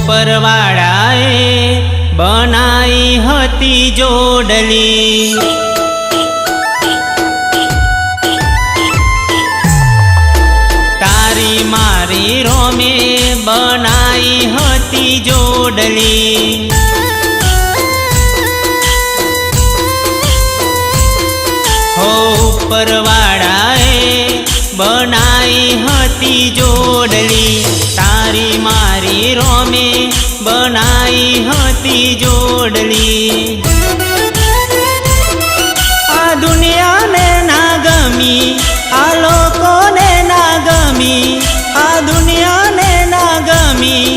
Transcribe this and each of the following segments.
ઉપરવાળાએ બનાઈ હતી જોડલી, તારી મારી રોમે બનાઈ હતી જોડલી। હો ઉપરવાળાએ બનાઈ હતી જોડલી, તારી મારી રોમે બનાઈ હતી જોડલી। આ દુનિયાને ના ગમી, આ લોકોને ના ગમી, આ દુનિયાને ના ગમી,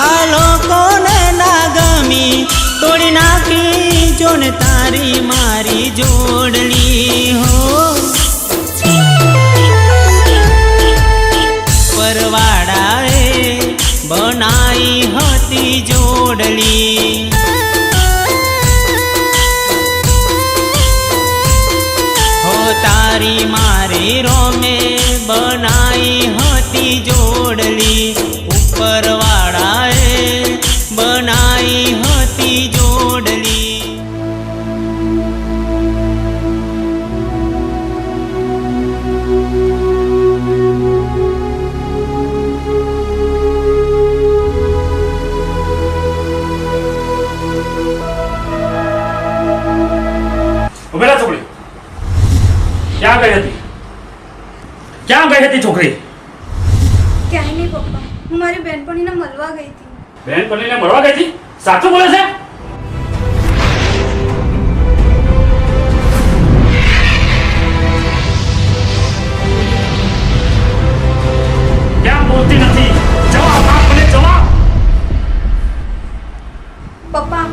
આ લોકોને ના ગમી, તોડી નાખી જોને તારી મારી જોડલી। હો પરવાળાએ બનાઈ હતી જોડલી, હો તારી મારી રોમે બનાઈ હતી જોડલી, ઉપરવાળાએ બનાઈ હતી જોડલી। ઉભેલા છોકરી, ક્યાં ગઈ હતી? ક્યાં ગઈ હતી છોકરી? ક્યાંય નહીં પપ્પા, હું મારી બહેનપણીને મળવા ગઈ હતી। બહેનપણીને મળવા ગઈ હતી? સાચું બોલે છે? ક્યાં બોલતી નથી? જવાબ આપ મને, જવાબ! પપ્પા,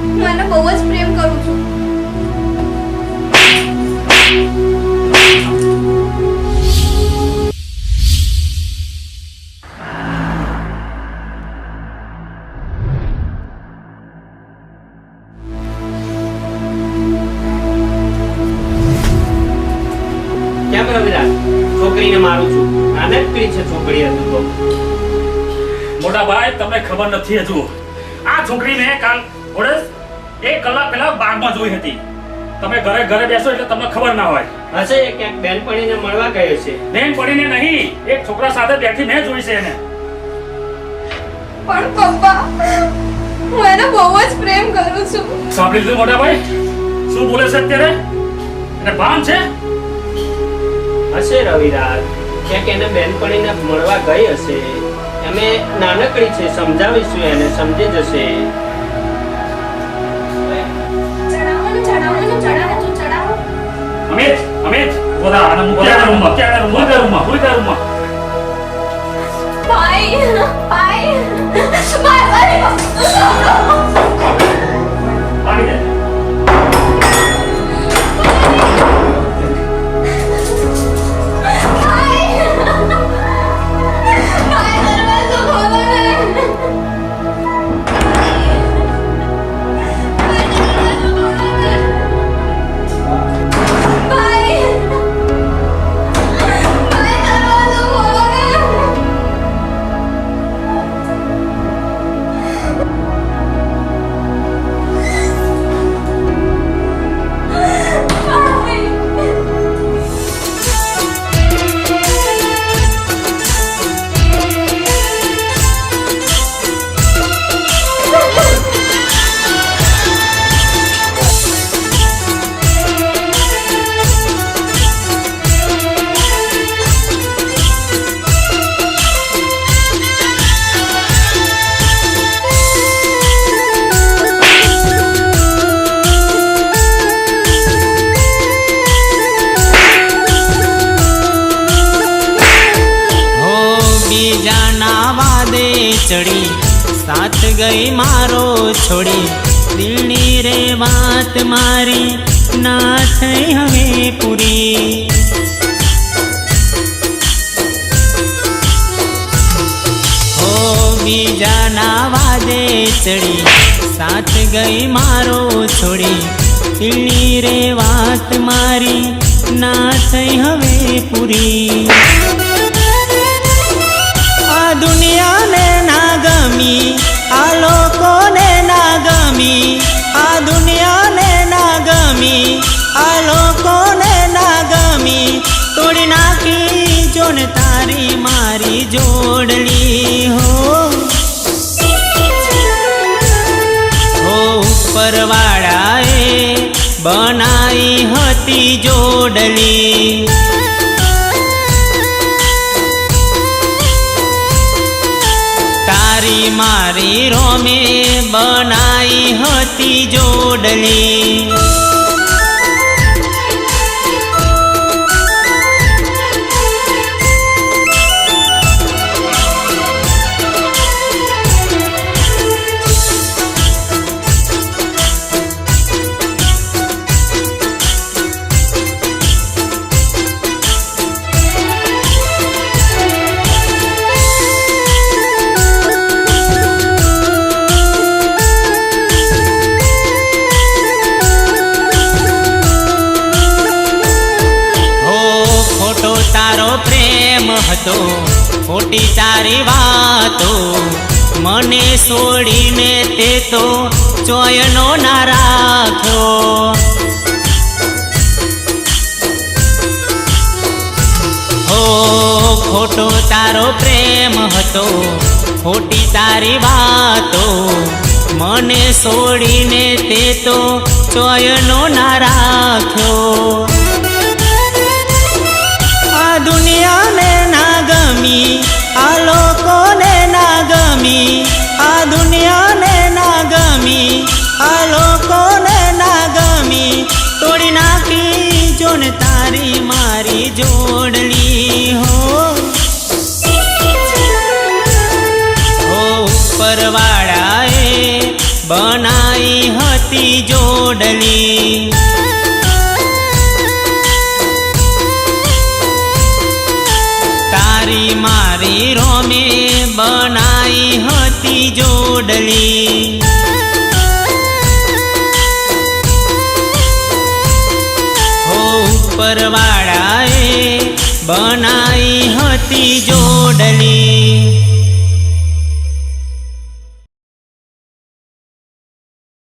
હું એને બહુ જ પ્રેમ કરું છું। કેમ રવિરાજ, છોકરીને મારું છું? આને જ છે છોકરી હતું તો મોટા ભાઈ, તમને ખબર નથી હજુ. આ છોકરીને કાલ ઓડે 1 કલાક પહેલા બાગમાં જોઈ હતી. તમે ઘરે ઘરે બેસો એટલે તમને ખબર ના હોય. હશે ક્યાંક બેનપણીને મળવા ગયો છે? બેનપણીને નહીં, એક છોકરા સાથે બેઠી મેં જોઈ છે એને. પણ પપ્પા, હું એને બહુ જ પ્રેમ કરું છું। સાંભળી લીધું મોટા ભાઈ? શું બોલે છે અત્યારે? એને ભાન છે? હશે રવિરાજ, ક્યાંક એને બેનપણીને મળવા ગઈ હશે। અમે નાનકડી છે, સમજાવીશું એને, સમજી જશે। ચડાવો। અમિત, અમિત, બોલા આને મૂક્યા રૂમમાં, રૂમમાં. ભાઈ પાણી દે. ચડી સાથ ગઈ મારો છોડી, દિલની રે વાત મારી ના થઈ હવે પૂરી। હો બીજાના વાદે ચડી સાથ ગઈ મારો છોડી, દિલની રે વાત મારી ના થઈ હવે પૂરી। આ દુનિયાને ના ગમી, જોડલી હો ઉપરવાળાએ બનાઈ હતી જોડલી તારી મારી રોમે બનાઈ હતી જોડલી હતો ખોટી તારી વાતો મને છોડીને તે તો ચોયનો ના રાખ્યો હો ખોટો તારો પ્રેમ હતો ખોટી તારી વાતો મને છોડીને તે તો ચોયનો ના રાખ્યો આ દુનિયાને ના ગમી આ લોકોને ના ગમી આ દુનિયાને ના ગમી આ લોકોને ના ગમી તોડી નાખી જોને તારી મારી જોડલી હો ઉપરવાળાએ બનાઈ હતી જોડલી તારી મારી રોમે બનાઈ હતી જોડલી હો ઉપરવાળાએ બનાઈ હતી જોડલી